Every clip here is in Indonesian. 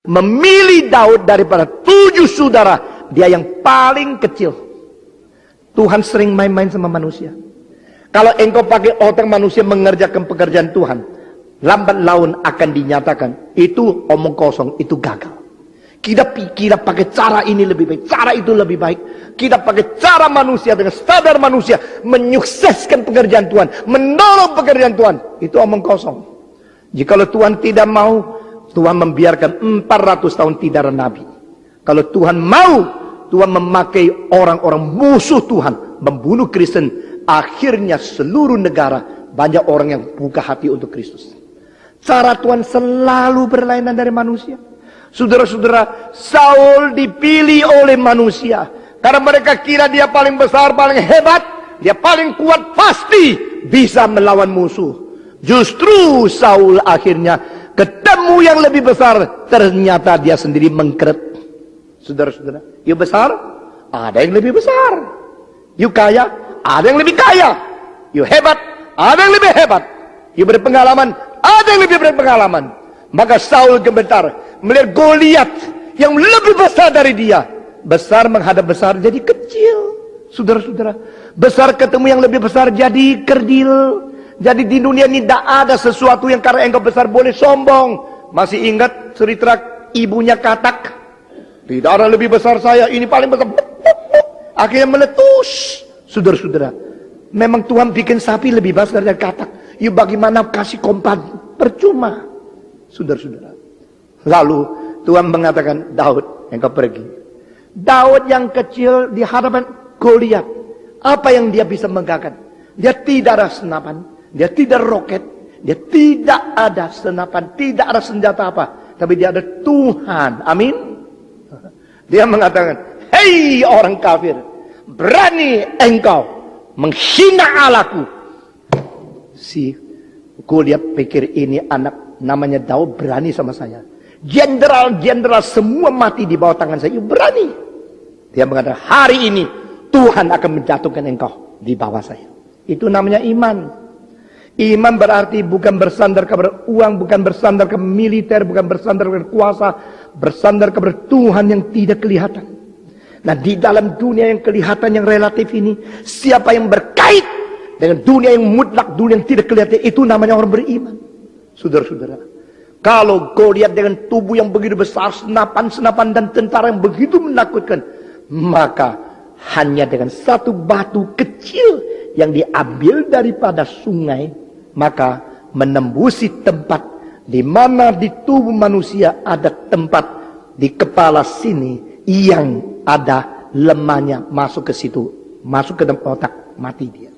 memilih Daud daripada 7 saudara, dia yang paling kecil. Tuhan sering main-main sama manusia. Kalau engkau pakai otak manusia mengerjakan pekerjaan Tuhan, lambat laun akan dinyatakan itu omong kosong, itu gagal. Kita pakai cara ini lebih baik, cara itu lebih baik. Kita pakai cara manusia dengan standar manusia menyukseskan pekerjaan Tuhan, menolong pekerjaan Tuhan. Itu omong kosong. Jikalau Tuhan tidak mau, Tuhan membiarkan 400 tahun tidak ada nabi. Kalau Tuhan mau, Tuhan memakai orang-orang musuh Tuhan membunuh Kristen. Akhirnya seluruh negara banyak orang yang buka hati untuk Kristus. Cara Tuhan selalu berlainan dari manusia. Saudara-saudara, Saul dipilih oleh manusia karena mereka kira dia paling besar, paling hebat, dia paling kuat, pasti bisa melawan musuh. Justru Saul akhirnya ketemu yang lebih besar, ternyata dia sendiri mengkeret. Saudara-saudara, you besar, ada yang lebih besar. You kaya, ada yang lebih kaya. You hebat, ada yang lebih hebat. You berpengalaman, ada yang lebih berpengalaman. Maka Saul gemetar melihat Goliat yang lebih besar dari dia. Besar menghadap besar jadi kecil. Saudara-saudara, besar ketemu yang lebih besar jadi kerdil. Jadi di dunia ini tidak ada sesuatu yang karena engkau besar boleh sombong. Masih ingat cerita ibunya katak? Tidak ada lebih besar saya, ini paling besar. Akhirnya meletus. Saudara-saudara, memang Tuhan bikin sapi lebih besar dari katak. Ya bagaimana kasih kompan? Percuma. Saudara-saudara. Lalu Tuhan mengatakan, Daud, engkau pergi. Daud yang kecil di hadapan Goliat, apa yang dia bisa megahkan? Dia tidak ada senapan, dia tidak roket, dia tidak ada senapan, tidak ada senjata apa, tapi dia ada Tuhan. Amin. Dia mengatakan, hei orang kafir, berani engkau menghina Allahku. Si Goliat pikir ini anak namanya Daud berani sama saya. Jenderal-jenderal semua mati di bawah tangan saya. Berani. Dia mengatakan, hari ini Tuhan akan menjatuhkan engkau di bawah saya. Itu namanya iman. Iman berarti bukan bersandar kepada uang, bukan bersandar ke militer, bukan bersandar kepada kuasa, bersandar kepada Tuhan yang tidak kelihatan. Nah, di dalam dunia yang kelihatan, yang relatif ini, siapa yang berkait dengan dunia yang mutlak, dunia yang tidak kelihatan, itu namanya orang beriman. Saudara-saudara, kalau Goliat dengan tubuh yang begitu besar, senapan-senapan dan tentara yang begitu menakutkan, maka hanya dengan satu batu kecil yang diambil daripada sungai, maka menembusi tempat di mana di tubuh manusia ada tempat di kepala sini yang ada lemahnya, masuk ke situ, masuk ke dalam otak, mati dia.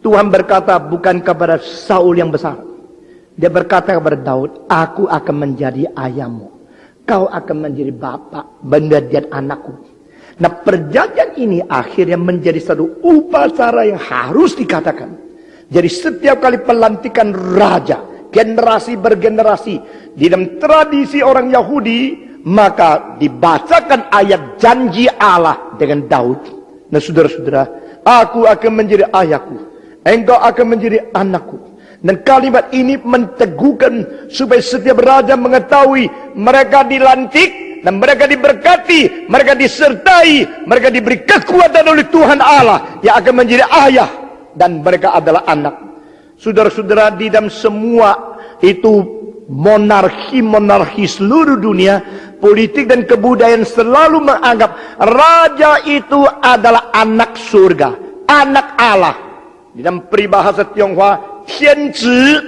Tuhan berkata bukan kepada Saul yang besar. Dia berkata kepada Daud, aku akan menjadi ayahmu. Kau akan menjadi bapak, menjadi anakku. Nah, perjanjian ini akhirnya menjadi satu upacara yang harus dikatakan. Jadi setiap kali pelantikan raja, generasi bergenerasi, di dalam tradisi orang Yahudi, maka dibacakan ayat janji Allah dengan Daud. Nah, saudara-saudara, aku akan menjadi ayahku, engkau akan menjadi anakku. Dan kalimat ini menteguhkan supaya setiap raja mengetahui mereka dilantik dan mereka diberkati, mereka disertai, mereka diberi kekuatan oleh Tuhan Allah yang akan menjadi ayah dan mereka adalah anak. Saudara-saudara, di dalam semua itu monarki seluruh dunia, politik dan kebudayaan selalu menganggap raja itu adalah anak surga, anak Allah. Di dalam peribahasa Tionghoa, Tianzi,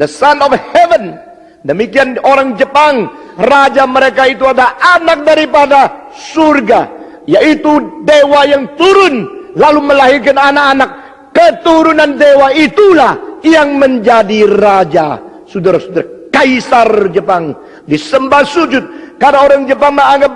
the son of heaven. Demikian orang Jepang, raja mereka itu adalah anak daripada surga, yaitu dewa yang turun lalu melahirkan anak-anak. Keturunan dewa itulah yang menjadi raja. Saudara-saudara, kaisar Jepang disembah sujud karena orang Jepang menganggap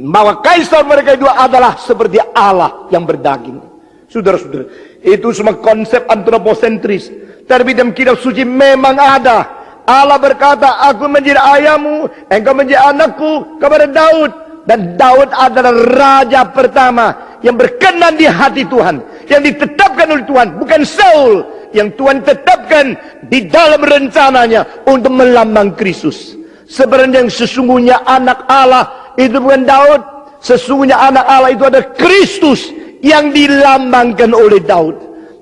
bahwa kaisar mereka itu adalah seperti Allah yang berdaging. Saudara-saudara, itu semua konsep antroposentris. Tapi dalam kitab suci memang ada. Allah berkata, aku menjadi ayahmu, engkau menjadi anakku, kepada Daud. Dan Daud adalah raja pertama yang berkenan di hati Tuhan, yang ditetapkan oleh Tuhan, bukan Saul yang Tuhan tetapkan di dalam rencananya untuk melambang Kristus. Sebenarnya yang sesungguhnya anak Allah itu bukan Daud. Sesungguhnya anak Allah itu adalah Kristus yang dilambangkan oleh Daud.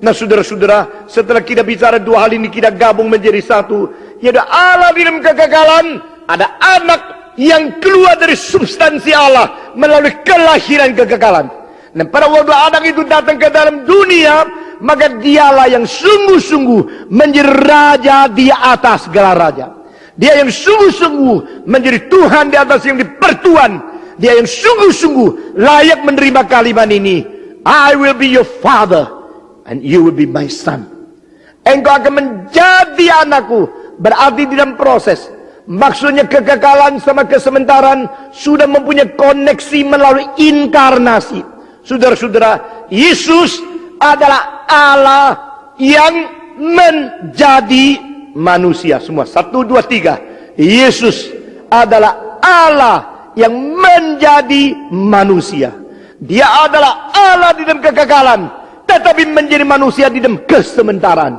Nah saudara-saudara, setelah kita bicara dua hal ini, kita gabung menjadi satu. Yaitu Allah di dalam kekekalan, ada anak yang keluar dari substansi Allah melalui kelahiran kekekalan. Dan pada waktu anak itu datang ke dalam dunia, maka dialah yang sungguh-sungguh menjadi raja di atas segala raja. Dia yang sungguh-sungguh menjadi Tuhan di atas yang dipertuan. Dia yang sungguh-sungguh layak menerima kalimat ini. I will be your father and you will be my son. Engkau akan menjadi anakku. Berarti di dalam proses. Maksudnya kekekalan sama kesementaraan sudah mempunyai koneksi melalui inkarnasi. Saudara-saudara, Yesus adalah Allah yang menjadi manusia. Semua 1, 2, 3. Yesus adalah Allah yang menjadi manusia. Dia adalah Allah di dalam kekekalan, tetapi menjadi manusia di dalam kesementaraan.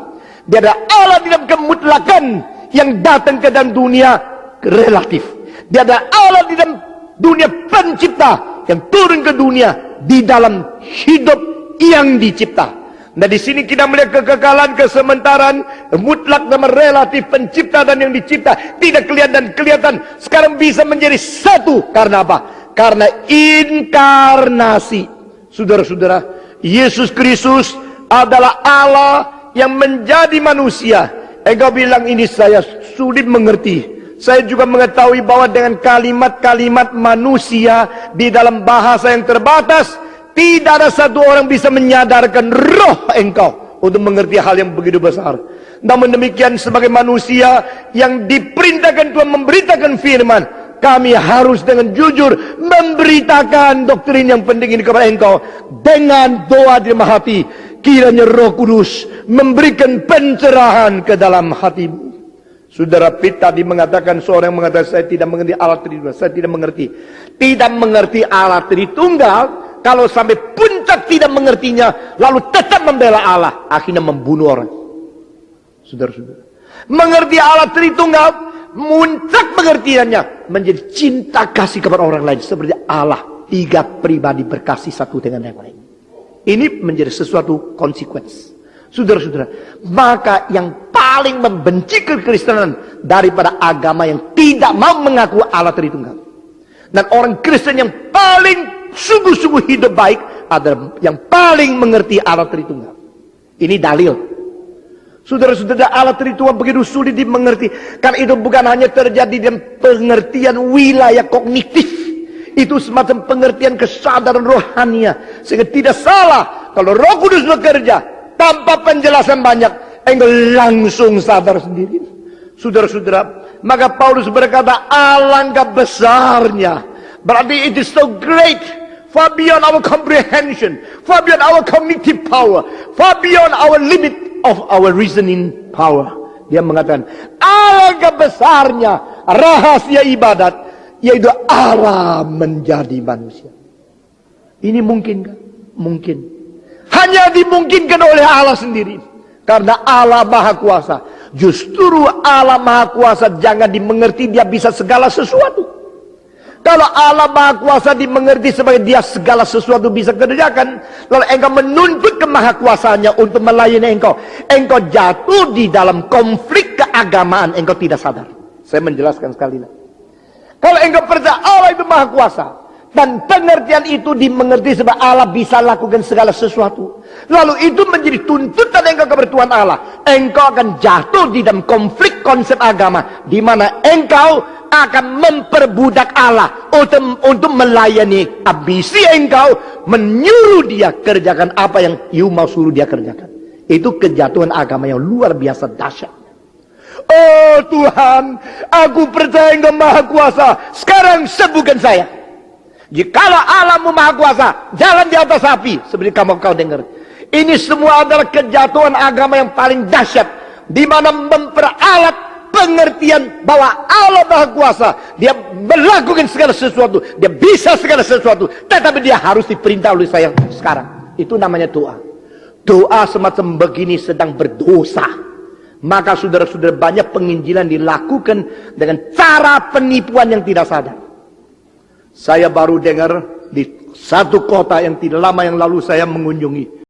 Dia adalah Allah di dalam kemutlakan yang datang ke dalam dunia relatif. Dia adalah Allah di dalam dunia pencipta yang turun ke dunia di dalam hidup yang dicipta. Nah di sini kita melihat kekekalan, kesementaraan, mutlak sama relatif, pencipta dan yang dicipta tidak kelihatan. Sekarang bisa menjadi satu. Karena apa? Karena inkarnasi. Saudara-saudara, Yesus Kristus adalah Allah yang menjadi manusia. Engkau bilang ini saya sulit mengerti. Saya juga mengetahui bahwa dengan kalimat-kalimat manusia di dalam bahasa yang terbatas, tidak ada satu orang bisa menyadarkan roh engkau untuk mengerti hal yang begitu besar. Namun demikian sebagai manusia yang diperintahkan Tuhan memberitakan firman, kami harus dengan jujur memberitakan doktrin yang penting ini kepada engkau. Dengan doa di dalam hati, kiranya Roh Kudus memberikan pencerahan ke dalam hatimu. Saudara Pitt tadi mengatakan, seorang yang mengatakan saya tidak mengerti Allah Tritunggal. Saya tidak mengerti. Tidak mengerti Allah Tritunggal. Kalau sampai puncak tidak mengertinya, lalu tetap membela Allah, akhirnya membunuh orang. Saudara-saudara, mengerti Allah Tritunggal, puncak pengertiannya menjadi cinta kasih kepada orang lain, seperti Allah tiga pribadi berkasih satu dengan yang lain. Ini menjadi sesuatu konsekuensi. Saudara-saudara, maka yang paling membenci kekristenan daripada agama yang tidak mau mengaku Allah Tritunggal, dan orang Kristen yang paling sungguh-sungguh hidup baik adalah yang paling mengerti Allah Tritunggal. Ini dalil. Saudara-saudara, Allah Tritunggal begitu sulit dimengerti, karena itu bukan hanya terjadi dalam pengertian wilayah kognitif. Itu semacam pengertian kesadaran rohania. Sehingga tidak salah kalau Roh Kudus bekerja tanpa penjelasan banyak, engkau langsung sadar sendiri. Saudara-saudara, maka Paulus berkata, alangkah besarnya. Berarti it is so great, far beyond our comprehension, far beyond our cognitive power, far beyond our limit of our reasoning power. Dia mengatakan, alangkah besarnya rahasia ibadat, yaitu Allah menjadi manusia. Ini mungkinkah? Mungkin. Hanya dimungkinkan oleh Allah sendiri. Karena Allah Maha Kuasa. Justru Allah Maha Kuasa jangan dimengerti dia bisa segala sesuatu. Kalau Allah Maha Kuasa dimengerti sebagai dia segala sesuatu bisa kerjakan, lalu engkau menuntut kemahakuasaannya untuk melayani engkau, engkau jatuh di dalam konflik keagamaan, engkau tidak sadar. Saya menjelaskan sekali lagi. Kalau engkau percaya Allah itu Maha Kuasa, dan pengertian itu dimengerti sebab Allah bisa lakukan segala sesuatu, lalu itu menjadi tuntutan engkau kepada Tuhan Allah, engkau akan jatuh di dalam konflik konsep agama, di mana engkau akan memperbudak Allah untuk melayani ambisi engkau, menyuruh dia kerjakan apa yang you mau suruh dia kerjakan. Itu kejatuhan agama yang luar biasa dahsyat. Oh Tuhan, aku percaya engkau Maha Kuasa, sekarang sembuhkan saya. Jikalau Allahmu Maha Kuasa, jalan di atas api, seperti kamu kau dengar. Ini semua adalah kejatuhan agama yang paling dahsyat, di mana memperalat pengertian bahwa Allah Maha Kuasa, dia melakukan segala sesuatu, dia bisa segala sesuatu, tetapi dia harus diperintah oleh saya sekarang. Itu namanya doa. Doa semacam begini sedang berdosa, Maka saudara-saudara, banyak penginjilan dilakukan dengan cara penipuan yang tidak sadar. Saya baru dengar di satu kota yang tidak lama yang lalu saya mengunjungi.